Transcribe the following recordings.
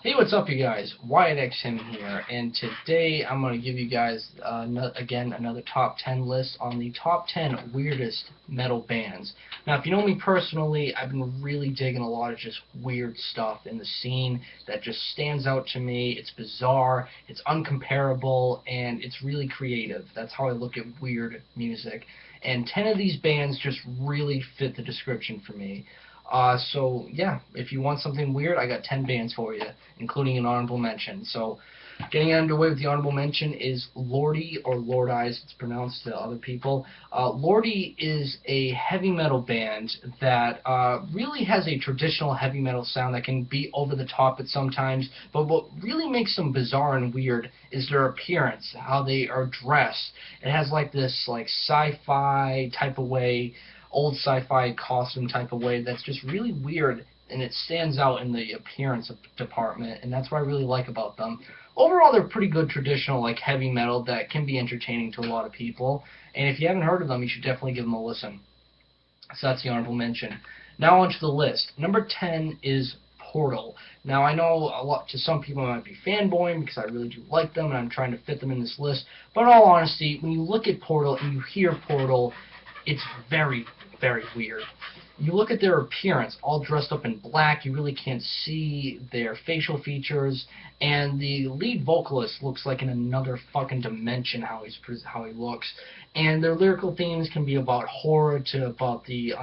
Hey, what's up, you guys? WyattXM here, and today I'm going to give you guys, again, another top 10 list on the top 10 weirdest metal bands. Now, if you know me personally, I've been really digging a lot of just weird stuff in the scene that just stands out to me. It's bizarre, it's uncomparable, and it's really creative. That's how I look at weird music. And 10 of these bands just really fit the description for me. So yeah, if you want something weird, I got 10 bands for you, including an honorable mention. So getting underway with the honorable mention is Lordi, or Lordi as it's pronounced to other people. Lordi is a heavy metal band that really has a traditional heavy metal sound that can be over the top at sometimes, but what really makes them bizarre and weird is their appearance, how they are dressed. It has like this sci-fi type of way, old sci-fi costume type of way that's just really weird, and it stands out in the appearance department, and that's what I really like about them. Overall, they're pretty good traditional heavy metal that can be entertaining to a lot of people, and if you haven't heard of them, you should definitely give them a listen. So that's the honorable mention. Now onto the list. Number 10 is Portal. Now I know a lot, to some people I might be fanboying because I really do like them and I'm trying to fit them in this list, but in all honesty, when you look at Portal and you hear Portal, it's very, very weird. You look at their appearance, all dressed up in black, you really can't see their facial features, and the lead vocalist looks like in another fucking dimension how he looks. And their lyrical themes can be about horror to about the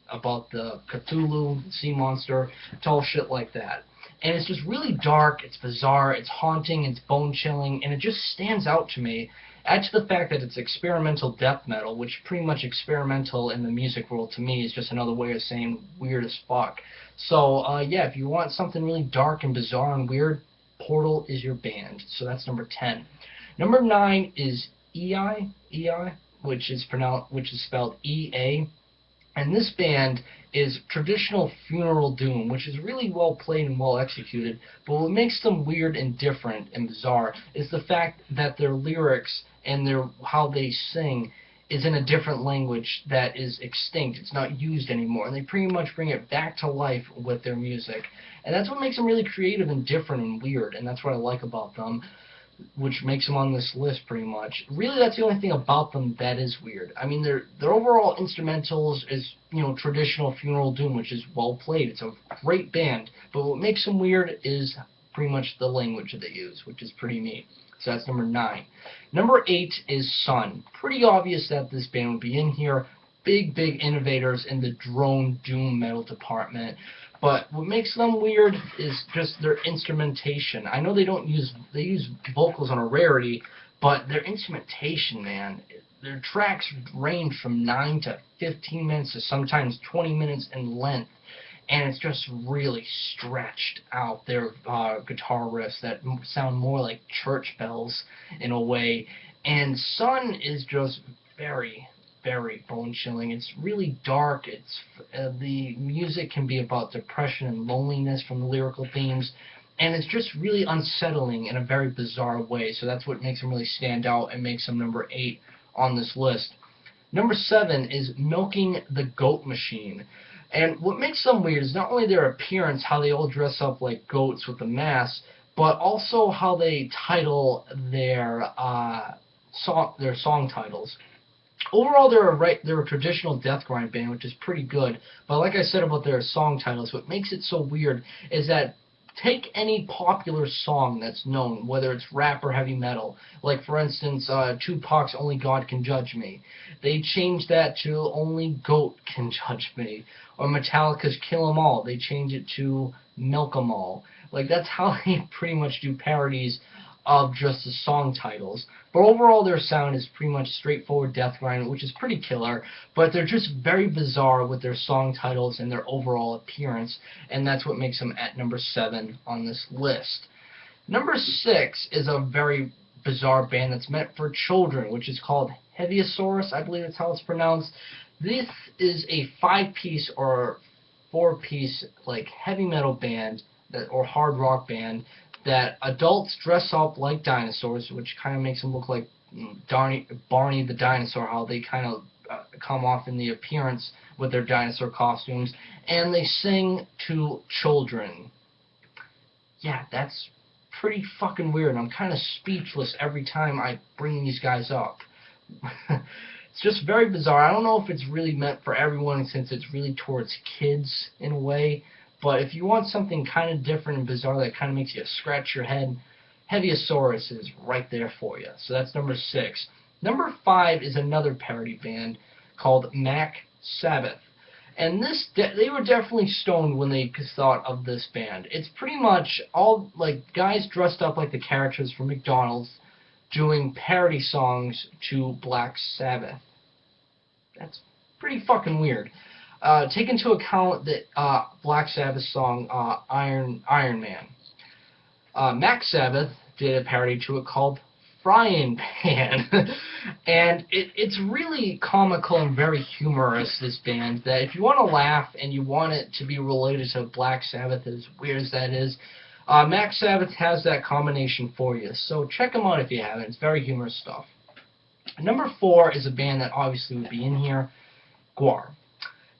Cthulhu, sea monster, to all shit like that. And it's just really dark, it's bizarre, it's haunting, it's bone-chilling, and it just stands out to me. Add to the fact that it's experimental death metal, which pretty much experimental in the music world to me is just another way of saying weird as fuck. So, yeah, if you want something really dark and bizarre and weird, Portal is your band. So that's number 10. Number 9 is EI, which is spelled E-A. And this band is traditional funeral doom, which is really well played and well executed, but what makes them weird and different and bizarre is the fact that their lyrics and how they sing is in a different language that is extinct. It's not used anymore, and they pretty much bring it back to life with their music. And that's what makes them really creative and different and weird, and that's what I like about them, which makes them on this list pretty much. Really, that's the only thing about them that is weird. I mean, their overall instrumentals is, traditional funeral doom, which is well played. It's a great band, but what makes them weird is pretty much the language that they use, which is pretty neat. So that's number 9. Number 8 is Sunn. Pretty obvious that this band would be in here. Big innovators in the drone doom metal department. But what makes them weird is just their instrumentation. I know they use vocals on a rarity, but their instrumentation, man, their tracks range from 9 to 15 minutes to sometimes 20 minutes in length. And it's just really stretched out, their guitar riffs that sound more like church bells in a way. And Sunn is just very bone-chilling. It's really dark. It's the music can be about depression and loneliness from the lyrical themes, and it's just really unsettling in a very bizarre way. So that's what makes them really stand out and makes them number 8 on this list. Number 7 is Milking the GoatMachine. And what makes them weird is not only their appearance, how they all dress up like goats with the masks, but also how they title their song titles. Overall, they're a traditional death grind band, which is pretty good. But like I said about their song titles, what makes it so weird is that take any popular song that's known, whether it's rap or heavy metal. Like, for instance, Tupac's Only God Can Judge Me. They changed that to Only Goat Can Judge Me. Or Metallica's Kill 'Em All. They changed it to Milk 'Em All. Like, that's how they pretty much do parodies of just the song titles. But overall, their sound is pretty much straightforward death grind, which is pretty killer, but they're just very bizarre with their song titles and their overall appearance, and that's what makes them at number 7 on this list. Number 6 is a very bizarre band that's meant for children, which is called Hevisaurus, I believe that's how it's pronounced. This is a 5-piece or 4-piece heavy metal band or hard rock band that adults dress up like dinosaurs, which kind of makes them look like Barney the dinosaur, how they kind of come off in the appearance with their dinosaur costumes, and they sing to children. yeah, that's pretty fucking weird, and I'm kind of speechless every time I bring these guys up. It's just very bizarre. I don't know if it's really meant for everyone since it's really towards kids in a way, but if you want something kind of different and bizarre that kind of makes you scratch your head, Hevisaurus is right there for you. So that's number 6. Number 5 is another parody band called Sabbath. And they were definitely stoned when they thought of this band. It's pretty much all like guys dressed up like the characters from McDonald's doing parody songs to Black Sabbath. That's pretty fucking weird. Take into account that Black Sabbath's song Iron Man. Sabbath did a parody to it called Frying Pan. And it's really comical and very humorous, this band, that if you want to laugh and you want it to be related to Black Sabbath, as weird as that is, Sabbath has that combination for you. So check them out if you haven't. It's very humorous stuff. Number 4 is a band that obviously would be in here, Gwar.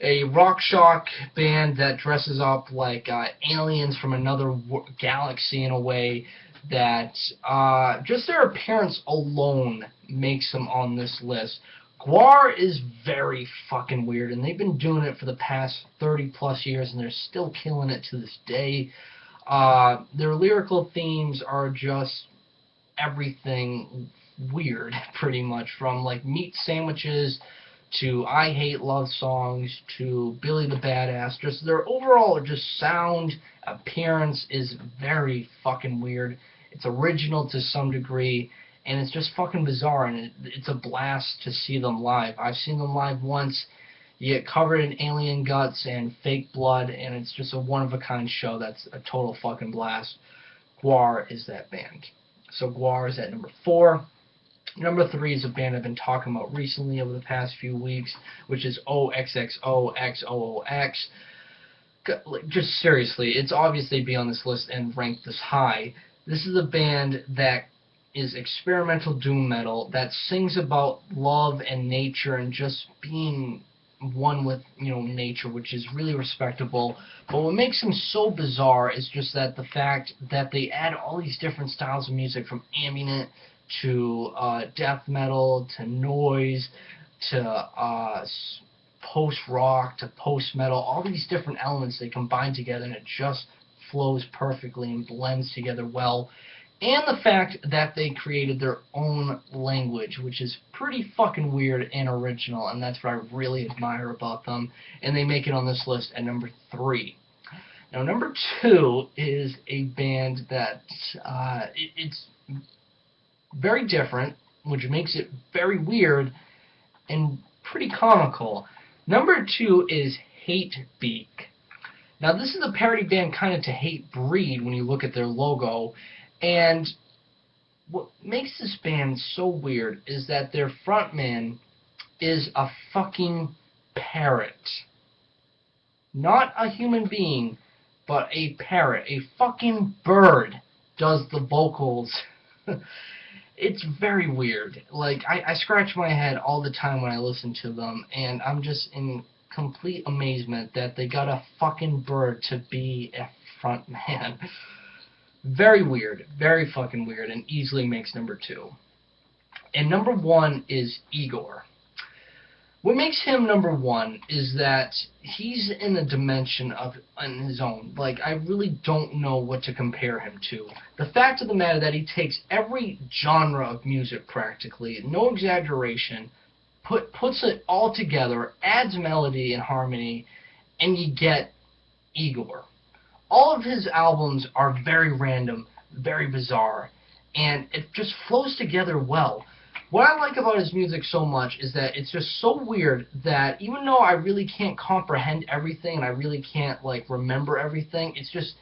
A rock shock band that dresses up like aliens from another galaxy in a way that just their appearance alone makes them on this list. Gwar is very fucking weird, and they've been doing it for the past 30 plus years, and they're still killing it to this day. Their lyrical themes are just everything weird, pretty much, from like meat sandwiches to I Hate Love songs to Billy the Badass. Just their overall just sound, appearance is very fucking weird. It's original to some degree, and it's just fucking bizarre, and it's a blast to see them live. I've seen them live once. You get covered in alien guts and fake blood, and it's just a one-of-a-kind show that's a total fucking blast. Gwar is that band. So Gwar is at number 4. Number 3 is a band I've been talking about recently over the past few weeks, which is Öxxö Xööx. Just seriously, it's obviously be on this list and ranked this high. This is a band that is experimental doom metal that sings about love and nature and just being one with, nature, which is really respectable. But what makes them so bizarre is just that the fact that they add all these different styles of music, from ambient to death metal to noise to post-rock to post-metal, all these different elements they combine together, and it just flows perfectly and blends together well. And the fact that they created their own language, which is pretty fucking weird and original, and that's what I really admire about them. And they make it on this list at number 3. Now, number 2 is a band that it's very different, which makes it very weird and pretty comical. Number 2 is Hatebeak. Now, this is a parody band kind of to Hatebreed when you look at their logo. And what makes this band so weird is that their frontman is a fucking parrot. Not a human being, but a parrot. A fucking bird does the vocals. It's very weird. Like, I scratch my head all the time when I listen to them, and I'm just in complete amazement that they got a fucking bird to be a frontman. Very weird, very fucking weird, and easily makes number 2. And number 1 is Igorr. What makes him number 1 is that he's in a dimension on his own. Like, I really don't know what to compare him to. The fact of the matter that he takes every genre of music practically, no exaggeration, puts it all together, adds melody and harmony, and you get Igorr. All of his albums are very random, very bizarre, and it just flows together well. What I like about his music so much is that it's just so weird that even though I really can't comprehend everything and I really can't, like, remember everything, it's just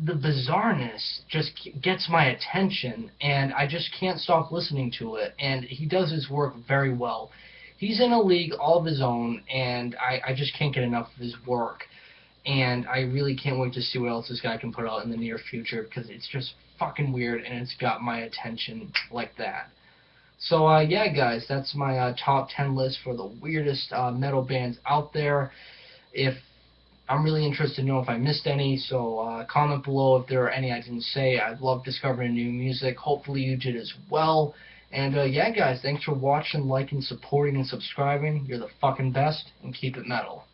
the bizarreness just gets my attention, and I just can't stop listening to it, and he does his work very well. He's in a league all of his own, and I just can't get enough of his work. And I really can't wait to see what else this guy can put out in the near future, because it's just fucking weird, and it's got my attention like that. So, yeah, guys, that's my top 10 list for the weirdest metal bands out there. If I'm really interested to know if I missed any, so comment below if there are any I didn't say. I love discovering new music. Hopefully you did as well. And yeah, guys, thanks for watching, liking, supporting, and subscribing. You're the fucking best, and keep it metal.